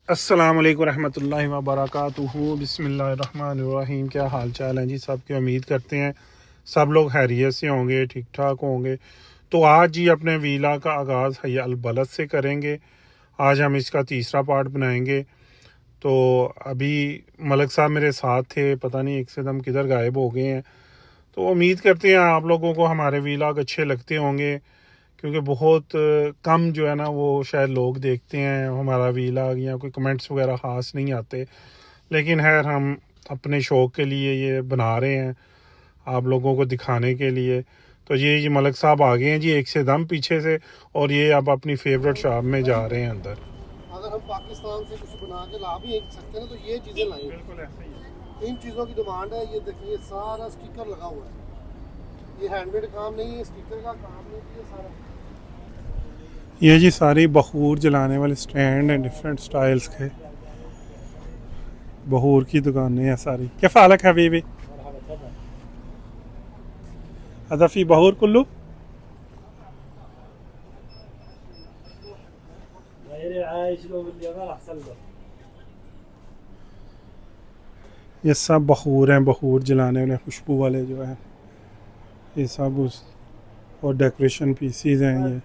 अस्सलाम वालेकुम रहमतुल्लाहि व बरकातुहू। बिस्मिल्लाहिर्रहमानिर्रहीम। क्या हाल चाल है जी सबकी। उम्मीद करते हैं सब लोग खैरियत से होंगे, ठीक ठाक होंगे। तो आज जी अपने वीला का आगाज़ हय अल बलद से करेंगे। आज हम इसका तीसरा पार्ट बनाएंगे। तो अभी मलक साहब मेरे साथ थे, पता नहीं एक से दम किधर गायब हो गए हैं। तो उम्मीद करते हैं आप लोगों को हमारे वीलाग अच्छे लगते होंगे, क्योंकि बहुत कम जो है ना वो शायद लोग देखते हैं हमारा वीलाग, या कोई कमेंट्स वगैरह ख़ास नहीं आते। लेकिन खैर हम अपने शौक़ के लिए ये बना रहे हैं, आप लोगों को दिखाने के लिए। तो ये मलक साहब आ गए हैं जी एक से दम पीछे से, और ये अब अपनी फेवरेट शॉप में जा रहे हैं अंदर। अगर हम पाकिस्तान से कुछ बना के ला भी सकते हैं तो ये चीज़ें लाएंगे। बिल्कुल ऐसा ही है। इन चीज़ों की डिमांड है। ये देखिए सारा स्टिकर लगा हुआ है, ये हैंडमेड काम नहीं है, स्टिकर का काम नहीं है सारा। ये जी सारी बखूर जलाने वाले स्टैंड हैं डिफरेंट स्टाइल्स के। बखूर की दुकानें हैं सारी। क्या फालक है बीबी हदफी बहूर कुल्लू। ये सब बखूर हैं, बखूर जलाने वाले खुशबू वाले जो है ये सब उस, और डेकोरेशन पीसीज हैं ये।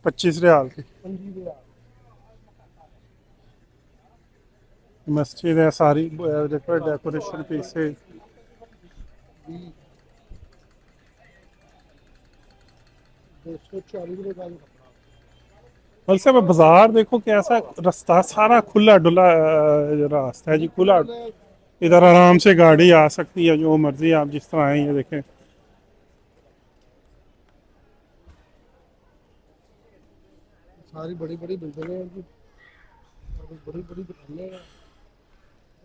25 रियाल की मस्जिद है सारी। देखो डेकोरेशन पीसेज। वैसे में बाजार देखो कैसा रास्ता, सारा खुला डुला रास्ता है जी, खुला। इधर आराम से गाड़ी आ सकती है, जो मर्जी आप जिस तरह आए। ये देखें सारी बड़ी बड़ी बिल्डिंगें हैं जी, बड़ी बड़ी दुकानें हैं।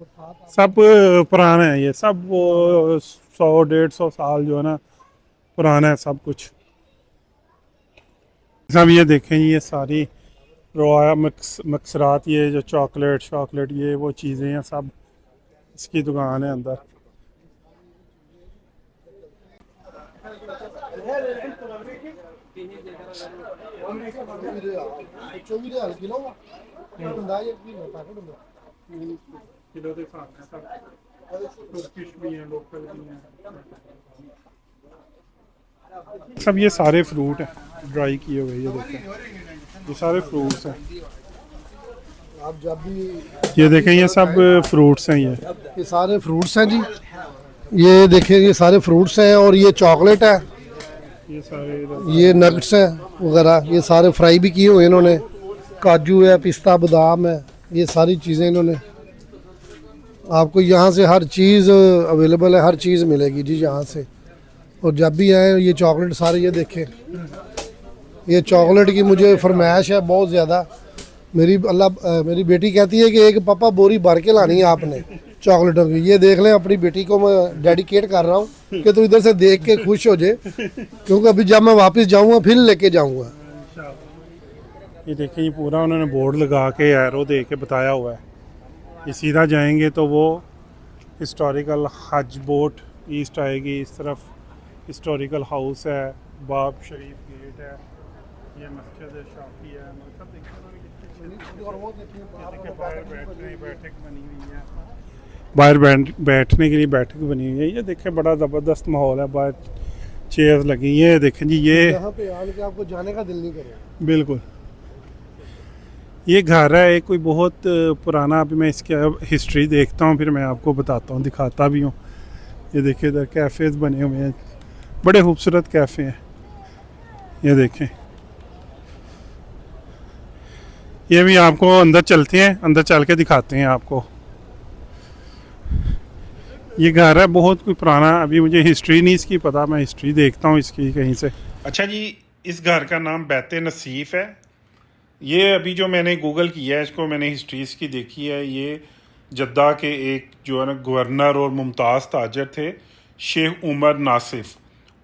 और साथ सब पुराना है ये सब। वो 100-150 साल जो है ना पुराना है सब कुछ। सब ये देखें ये सारी रोया मक्सरात, ये जो चॉकलेट ये वो चीज़ें हैं, सब इसकी दुकान है अंदर। सब ये सारे फ्रूट हैं ड्राई किए हुए। ये देखें ये सारे फ्रूट्स हैं। आप जब भी ये देखें ये सब फ्रूट्स हैं। ये सारे फ्रूट्स हैं जी, ये देखिए ये सारे फ्रूट्स हैं। और ये चॉकलेट है, ये सारे ये नट्स हैं वगैरह। ये सारे फ्राई भी किए हुए इन्होंने। काजू है, पिस्ता बादाम है, ये सारी चीज़ें इन्होंने। आपको यहाँ से हर चीज़ अवेलेबल है, हर चीज़ मिलेगी जी यहाँ से। और जब भी आए ये चॉकलेट सारे, ये देखें ये चॉकलेट की मुझे फरमाइश है बहुत ज़्यादा। मेरी बेटी कहती है कि एक पापा बोरी भर के लानी है आपने चॉकलेटों की। ये देख लें, अपनी बेटी को मैं डेडिकेट कर रहा हूँ कि तू इधर से देख के खुश हो जाए, क्योंकि अभी जब मैं वापस जाऊँगा फिर लेके जाऊँगा। ये देखिए ये पूरा उन्होंने बोर्ड लगा के एरो दे के बताया हुआ है। ये सीधा जाएंगे तो वो हिस्टोरिकल हज बोट ईस्ट आएगी। इस तरफ हिस्टोरिकल हाउस है, बाब शरीफ गेट है, ये मस्जिद शाफी है। मतलब बैठक बनी हुई है, बाहर बैठने के लिए बैठक बनी हुई है। ये देखें बड़ा ज़बरदस्त माहौल है, बाहर चेयर्स लगी। ये देखें जी ये यहाँ पे आके आपको जाने का दिल नहीं करेगा। बिल्कुल ये घर है कोई बहुत पुराना। अभी मैं इसकी हिस्ट्री देखता हूँ, फिर मैं आपको बताता हूँ, दिखाता भी हूँ। ये देखिए इधर कैफ़ेज़ बने हुए हैं, बड़े खूबसूरत कैफ़े हैं। ये देखें ये भी आपको अंदर चलते हैं, अंदर चल के दिखाते हैं आपको। ये घर है बहुत कोई पुराना। अभी मुझे हिस्ट्री नहीं इसकी पता, मैं हिस्ट्री देखता हूँ इसकी कहीं से। अच्छा जी, इस घर का नाम बैते नसीफ़ है। ये अभी जो मैंने गूगल किया है, इसको मैंने हिस्ट्री इसकी देखी है। ये जद्दा के एक जो है ना गवर्नर और मुमताज़ ताजर थे, शेख उमर नासिफ।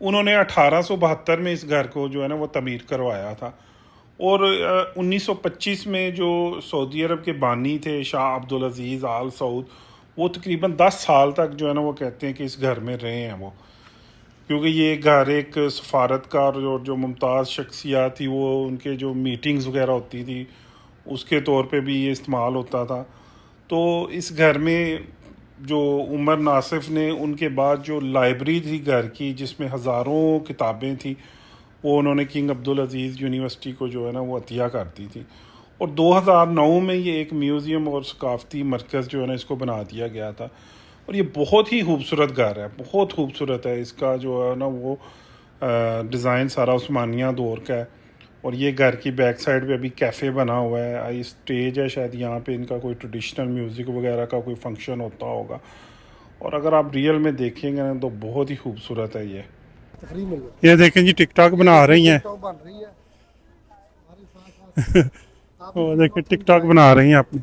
उन्होंने 1872 में इस घर को जो है ना वो तमीर करवाया था। और 1925 में जो सऊदी अरब के बानी थे शाह अब्दुल अज़ीज़ आल सऊद, वो तकरीबन 10 साल तक जो है ना वो कहते हैं कि इस घर में रहे हैं वो। क्योंकि ये घर एक सफारतकार और जो मुमताज़ शख्सियात थी वो उनके जो मीटिंग्स वगैरह होती थी उसके तौर पे भी ये इस्तेमाल होता था। तो इस घर में जो उमर नासिफ ने उनके बाद जो लाइब्रेरी थी घर की जिसमें हज़ारों किताबें थी वो उन्होंने किंग अब्दुल अज़ीज़ यूनिवर्सिटी को जो है ना वो अतिया कर दी थी। और 2009 में ये एक म्यूज़ियम और सकाफ़ती मरकज़ जो है ना इसको बना दिया गया था। और ये बहुत ही खूबसूरत घर है, बहुत खूबसूरत है। इसका जो है ना वो डिज़ाइन सारा उस्मानिया दौर का है। और ये घर की बैक साइड पे अभी कैफ़े बना हुआ है, ये स्टेज है, शायद यहाँ पे इनका कोई ट्रेडिशनल म्यूज़िक वगैरह का कोई फंक्शन होता होगा। और अगर आप रियल में देखेंगे ना तो बहुत ही खूबसूरत है ये। तफरीह मिल गई। ये देखें जी, टिकटॉक बना रही हैं। टिकटॉक बन रही है हमारे साथ साथ। वो देखें टिकटॉक बना रही हैं अपनी।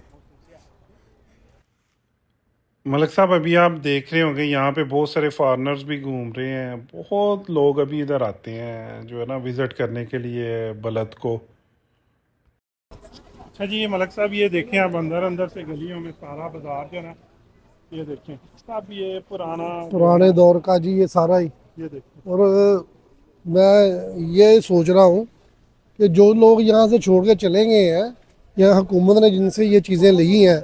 मलिक साहब अभी आप देख रहे होंगे यहाँ पे बहुत सारे फॉरेनर्स भी घूम रहे हैं, बहुत लोग अभी इधर आते हैं जो है ना विज़िट करने के लिए बलद को। अच्छा जी, ये मलिक साहब ये देखें आप अंदर अंदर से गलियों में सारा बाजार जो है ना ये देखें सब ये पुराने दौर का जी ये सारा ही। ये देखें। और मैं ये सोच रहा हूँ कि जो लोग यहाँ से छोड़ के चले गए हैं या हुकूमत ने जिनसे ये चीज़ें ली हैं,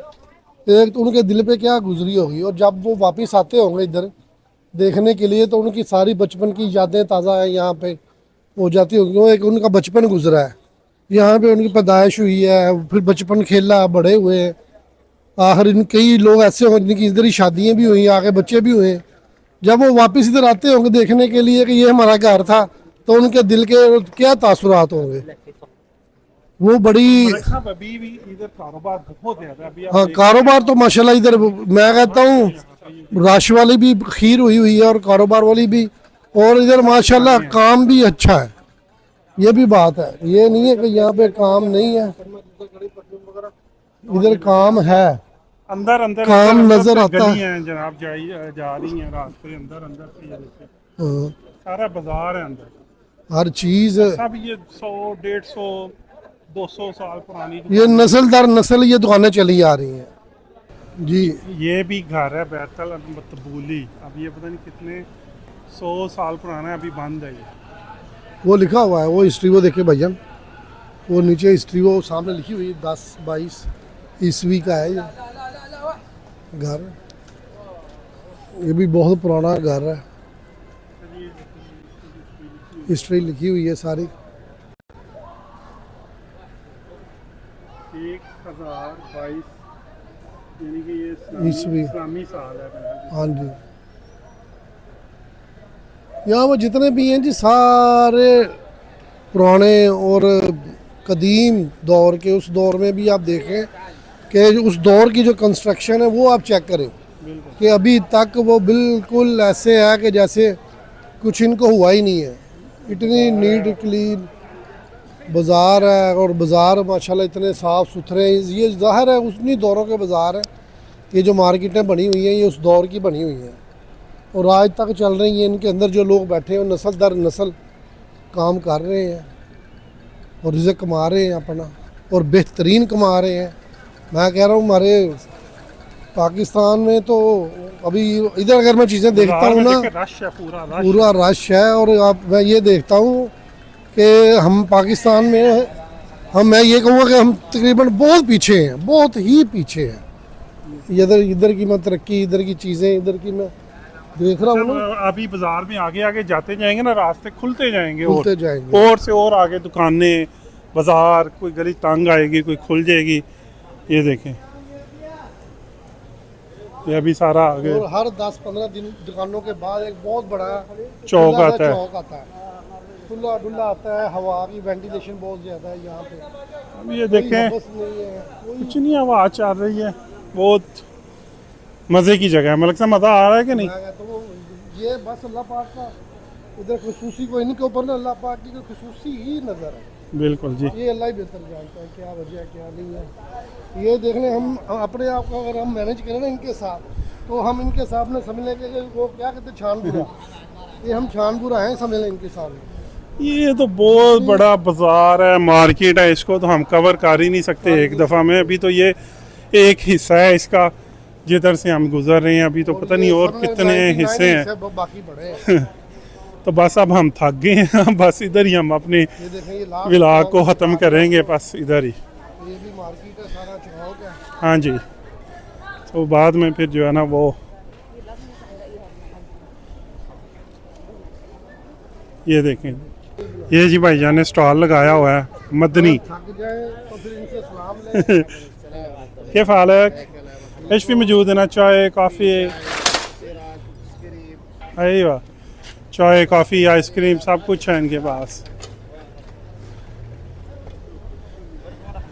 एक तो उनके दिल पे क्या गुजरी होगी, और जब वो वापस आते होंगे इधर देखने के लिए तो उनकी सारी बचपन की यादें ताज़ा है यहाँ पे हो जाती होगी। वो एक उनका बचपन गुजरा है, यहाँ पे उनकी पैदाइश हुई है, फिर बचपन खेला, बड़े हुए हैं। आखिर इन कई लोग ऐसे होंगे जिनकी इधर ही शादियाँ भी हुई, आगे बच्चे भी हुए। जब वो वापस इधर आते होंगे देखने के लिए कि ये हमारा घर था, तो उनके दिल के क्या तासुरात होंगे। वो बड़ी अभी भी इधर कारोबार बहुत ज़्यादा अभी हाँ, कारोबार तो माशाल्लाह इधर मैं कहता हूँ रश वाली भी खीर हुई हुई है और कारोबार वाली भी। और इधर माशाल्लाह काम भी अच्छा है, ये भी बात है। ये नहीं है कि यहाँ पे काम नहीं है, इधर काम है, अंदर अंदर काम अंदर नजर से आता है। गलियां जनाब जा रही हैं रास्ते अंदर अंदर से। ये देखिए हाँ, सारा बाजार है अंदर, हर चीज सब ये 100 150 200 साल पुरानी ये नस्ल दर नस्ल ये दुकानें चली आ रही हैं जी। ये भी घर है बैतल मतबूली, अब ये पता नहीं कितने 100 साल पुराना है, अभी बंद है ये। वो लिखा हुआ है, वो हिस्ट्री वो देखे भैया, वो नीचे हिस्ट्री वो सामने लिखी हुई है 10-22 ईस्वी का है ये घर। ये भी बहुत पुराना घर है, हिस्ट्री लिखी हुई है सारी। 1022 यानी कि ये ईस्वी। इस्लामी साल है। हाँ जी, यहाँ वो जितने भी हैं जी सारे पुराने और कदीम दौर के। उस दौर में भी आप देखें कि उस दौर की जो कंस्ट्रक्शन है वो आप चेक करें कि अभी तक वो बिल्कुल ऐसे है कि जैसे कुछ इनको हुआ ही नहीं है। इतनी नीट क्लीन बाज़ार है, और बाज़ार माशाल्लाह इतने साफ़ सुथरे। ये ज़ाहिर है उन्हीं दौरों के बाज़ार हैं, ये जो मार्केटें बनी हुई हैं ये उस दौर की बनी हुई हैं और आज तक चल रही हैं। इनके अंदर जो लोग बैठे हैं नस्ल दर नस्ल काम कर रहे हैं और रिज़्क़ कमा रहे हैं अपना, और बेहतरीन कमा रहे हैं। मैं कह रहा हूँ हमारे पाकिस्तान में तो अभी इधर अगर मैं चीज़ें देखता हूँ ना, रश है, पूरा रश है। और आप मैं ये देखता हूँ कि हम पाकिस्तान में मैं ये कहूँगा कि हम तकरीबन बहुत पीछे हैं, बहुत ही पीछे हैं। इधर की मैं तरक्की, इधर की चीज़ें, इधर की मैं देख रहा हूँ ना। अभी बाजार में आगे आगे जाते जाएंगे ना, रास्ते खुलते जाएंगे, खुलते जाएंगे और से और आगे दुकानें, बाजार, कोई गली तंग आएगी, कोई खुल जाएगी। ये देखें ये अभी सारा आगे और हर 10-15 दिन दुकानों के बाद एक बहुत बड़ा चौक खुला सा आता है। चौक आता है, खुला डुला आता है। हवा की वेंटिलेशन बहुत ज़्यादा है यहाँ पे। अब ये कोई देखें हवस नहीं है, कुछ नहीं, हवा चल रही है, बहुत मज़े की जगह है। मतलब से मज़ा आ रहा है कि नहीं? तो ये बस अल्लाह पाक का इधर खुसूसी को, इनके ऊपर ना अल्लाह पाक की कोई खुसूसी ही नज़र है। बिल्कुल जी, ये अल्लाह ही बेहतर जानता है क्या वजह है क्या नहीं है। ये देख लें हम अपने आप को अगर हम मैनेज करें ना इनके साथ, तो हम इनके सामने समझ लेंगे कि वो क्या कहते हैं छानपुरा, ये हम छानपुरा हैं समझ लें इनके सामने। ये तो बहुत बड़ा बाजार है, मार्केट है, इसको तो हम कवर कर ही नहीं सकते एक दफ़ा में। अभी तो ये एक हिस्सा है इसका जिधर से हम गुजर रहे हैं, अभी तो पता नहीं और कितने हिस्से हैं। बाकी बड़े हैं। तो बस अब हम थक गए हैं, बस इधर ही हम अपने ये देखें, ये लास्ट व्लॉग को ख़त्म करेंगे, बस इधर ही। ये भी मार्केट का सारा चौक है। हाँ जी, तो बाद में फिर जो है ना वो ये देखें, ये जी भाईजान ने स्टॉल लगाया हुआ है मदनी। थक जाए तो फिर इनसे सलाम ले। क्या हाल है? एच भी मौजूद है ना, चाय कॉफ़ी, अरे चाय कॉफ़ी आइसक्रीम सब कुछ है इनके पास।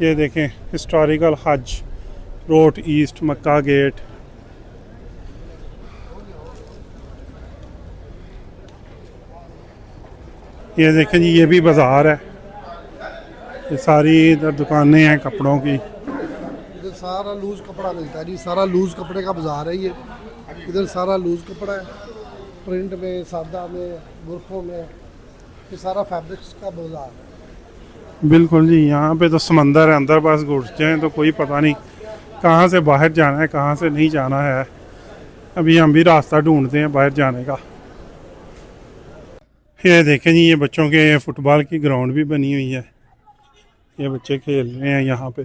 ये देखें हिस्टोरिकल हज रोड ईस्ट मक्का गेट। ये देखें जी, ये भी बाज़ार है, ये सारी इधर दुकानें हैं कपड़ों की। इधर सारा लूज कपड़ा मिलता है जी, सारा लूज कपड़े का बाजार है ये। इधर सारा लूज कपड़ा है, प्रिंट में, सादा में, बुरखों में, ये सारा फैब्रिक्स का बाजार है। बिल्कुल जी, यहाँ पे तो समंदर है, अंदर बस घुस जाएँ तो कोई पता नहीं कहाँ से बाहर जाना है कहाँ से नहीं जाना है। अभी हम भी रास्ता ढूंढते हैं बाहर जाने का। ये देखें जी, ये बच्चों के फुटबॉल की ग्राउंड भी बनी हुई है, ये बच्चे खेल रहे हैं यहाँ पे।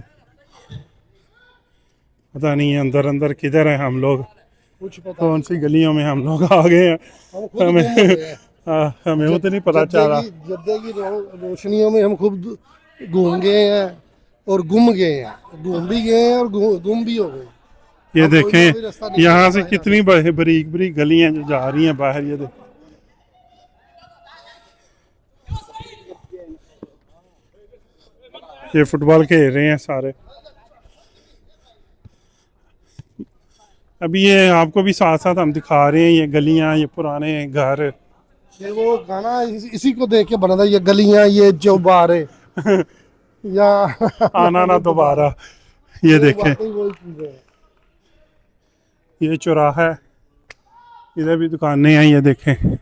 पता नहीं है अंदर अंदर किधर है, हम लोग कुछ पता कौन सी गलियों में हम लोग आ गए हैं, हम खुद हमें गुम हो गए हैं। हमें वो तो नहीं पता चल रहा। जद्दे की रोशनियों में हम खूब घूम गए हैं और गुम गए हैं, घूम भी गए हैं और गुम भी हो गए। ये अब कोई ना कोई देखें रास्ता निकल यहाँ से जाएगा। कितनी बारीक बारीक गलियां जो जा रही हैं बाहर। ये देखें, ये फुटबॉल खेल रहे हैं सारे। अभी ये आपको भी साथ साथ हम दिखा रहे हैं ये गलियां, ये पुराने घर। ये वो गाना इसी को देख के बना था, ये गलियां ये चौबारे या आना ना दोबारा। ये देखें, वाकई वही चीज़ है। ये चौराहा है, इधर भी दुकानें हैं। ये देखें,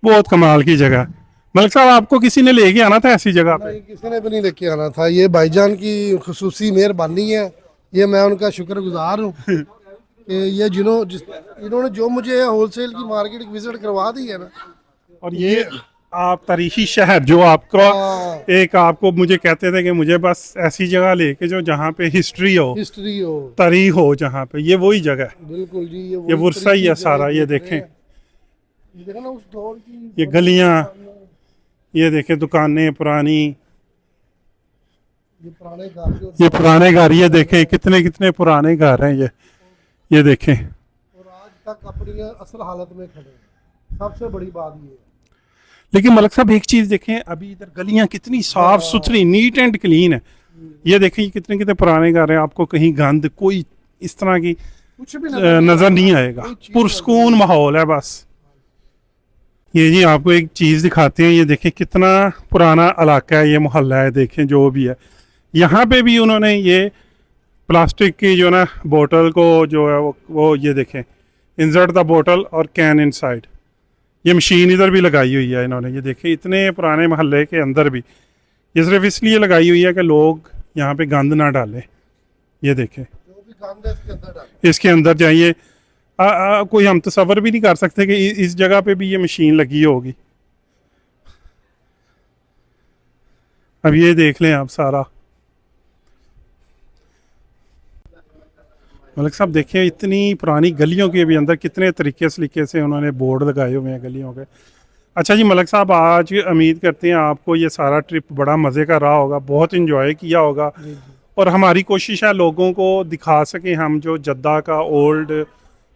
बहुत कमाल की जगह। मलिक साहब, आपको किसी ने लेके आना था ऐसी जगह पे? नहीं, किसी ने भी नहीं लेके आना था, ये भाईजान की खुसूसी मेहरबानी है, ये मैं उनका शुक्रगुजार हूँ कि ये इन्होंने जो मुझे होलसेल की मार्केट विजिट करवा दी है ना। और ये आप तारीखी शहर जो आपको हाँ, एक आपको मुझे कहते थे कि मुझे बस ऐसी जगह लेके जो जहाँ पे हिस्ट्री हो, हिस्ट्री हो, तारीख हो, जहाँ पे ये वही जगह है। बिल्कुल जी। ये वही वर्सा ही है तरीके सारा। से ये देख रहे देखें, हैं। ये देखो ना उस दौर की ये गलियां, ये देखें दुकानें पुरानी, ये पुराने घर जो ये पुराने घर। ये देखें कितने कितने पुराने घर हैं ये देखें। और आज तक अपनी असल हालत में खड़े हैं, सबसे बड़ी बात ये है। लेकिन मलिक साहब एक चीज देखें, अभी इधर गलियां कितनी साफ सुथरी, नीट एंड क्लीन है। ये देखें, ये कितने कितने पुराने घर हैं, आपको कहीं गंद कोई इस तरह की कुछ भी नजर नहीं आएगा, कोई चीज़ पुरसकून माहौल है बस। ये जी आपको एक चीज़ दिखाते हैं, ये देखें कितना पुराना इलाका है, ये मोहल्ला है, देखें जो भी है। यहाँ पे भी उन्होंने ये प्लास्टिक की जो ना बोतल को जो है वो ये देखें, इंसर्ट द बोतल और कैन इनसाइड, ये मशीन इधर भी लगाई हुई है इन्होंने। ये देखें इतने पुराने मोहल्ले के अंदर भी ये सिर्फ इसलिए लगाई हुई है कि लोग यहाँ पे गंद ना डालें। ये देखें, जो भी गंद है इसके अंदर डालो। इसके अंदर जाइए, कोई हम तसव्वुर भी नहीं कर सकते कि इस जगह पे भी ये मशीन लगी होगी। अब ये देख लें आप सारा। मलिक साहब देखिए, इतनी पुरानी गलियों के भी अंदर कितने तरीके से उन्होंने बोर्ड लगाए हुए हैं गलियों के। अच्छा जी मलिक साहब, आज उम्मीद करते हैं आपको ये सारा ट्रिप बड़ा मज़े का रहा होगा, बहुत इंजॉय किया होगा। और हमारी कोशिश है लोगों को दिखा सकें हम जो जद्दा का ओल्ड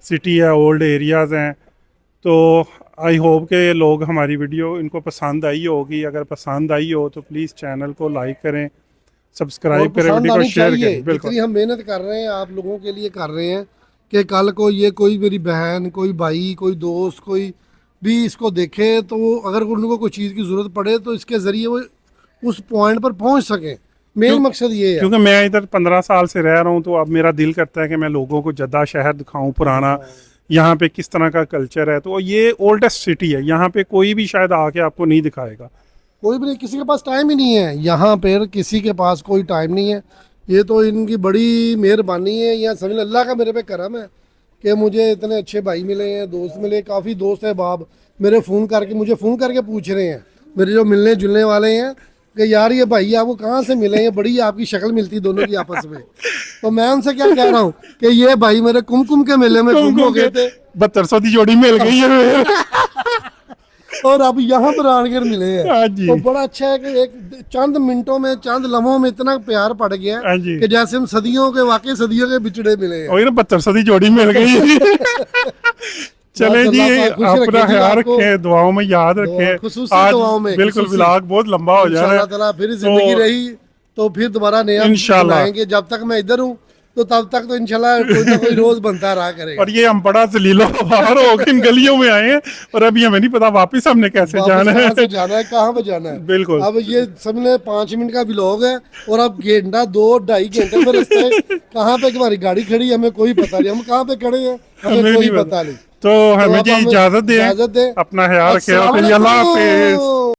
सिटी है, ओल्ड एरियाज़ हैं। तो आई होप के लोग हमारी वीडियो इनको पसंद आई होगी। अगर पसंद आई हो तो प्लीज़ चैनल को लाइक करें, सब्सक्राइब करें, पसंद वीडियो को आनी शेयर चाहिए। करें। बिल्कुल, जितनी हम मेहनत कर रहे हैं आप लोगों के लिए कर रहे हैं कि कल को ये कोई मेरी बहन, कोई भाई, कोई दोस्त, कोई भी इसको देखे तो अगर उनको कोई चीज़ की ज़रूरत पड़े तो इसके ज़रिए वो उस पॉइंट पर पहुंच सके। मेन मकसद ये है। क्योंकि मैं इधर 15 साल से रह रहा हूँ, तो अब मेरा दिल करता है कि मैं लोगों को जद्दा शहर दिखाऊं पुराना, यहाँ पे किस तरह का कल्चर है। तो ये ओल्डेस्ट सिटी है, यहाँ पे कोई भी शायद आके आपको नहीं दिखाएगा। कोई भी नहीं, किसी के पास टाइम ही नहीं है, यहाँ पर किसी के पास कोई टाइम नहीं है। ये तो इनकी बड़ी मेहरबानी है, या समझ अल्लाह का मेरे पे करम है कि मुझे इतने अच्छे भाई मिले हैं, दोस्त मिले, काफ़ी दोस्त है बाब मेरे मुझे फ़ोन करके पूछ रहे हैं, मेरे जो मिलने जुलने वाले हैं, कि यार ये भाई आपको कहाँ से मिले हैं, बड़ी आपकी शक्ल मिलती दोनों की आपस में। तो मैं उनसे क्या कह रहा हूँ कि ये भाई मेरे कुमकुम के मेले में गुम हो गए थे 7200 की जोड़ी मिल गई है। और अब यहाँ पर आकर मिले हैं। हाँ जी। तो बड़ा अच्छा है कि एक चंद मिनटों में, चंद लम्हों में इतना प्यार पड़ गया हाँ जी। कि जैसे हम सदियों के, वाकई सदियों के बिछड़े मिले हैं। वही ना, 7200 की जोड़ी मिल गई। चले जी, अल्लाह पाक खुश अपना रखे जी ख्याल आपको। रखे, दुआओं में याद रखे। खुसूसी आज दुआओं में, बिल्कुल खुसूसी। व्लॉग बहुत लंबा हो जा रहा इंशाल्लाह है। ताला फिर जिंदगी रही तो फिर दोबारा नया इंशाल्लाह। बनाएंगे। जब तक मैं इधर हूँ तो तब तक तो इंशाल्लाह कोई ना कोई रोज बनता रहा करेगा। और ये हम बड़ा जलीलो बाहर होकर इन गलियों में आए हैं, और अभी हमें नहीं पता वापस हमने कैसे वापस जाना कहाँ से है। जाना है, कहाँ पे जाना है। बिल्कुल। अब ये समझ 5 मिनट का व्लॉग है और अब घंटा 2-2.5 घंटे में रास्ते कहाँ पे हमारी गाड़ी खड़ी है, हमें कोई पता नहीं, हम कहाँ पे खड़े हैं हमें कोई पता नहीं। तो हमें अब जी हमें इजाजत दें, इजाजत दें। अपना ख्याल रखें। अस्सलाम अल्लाह हाफिज। वालेकुम।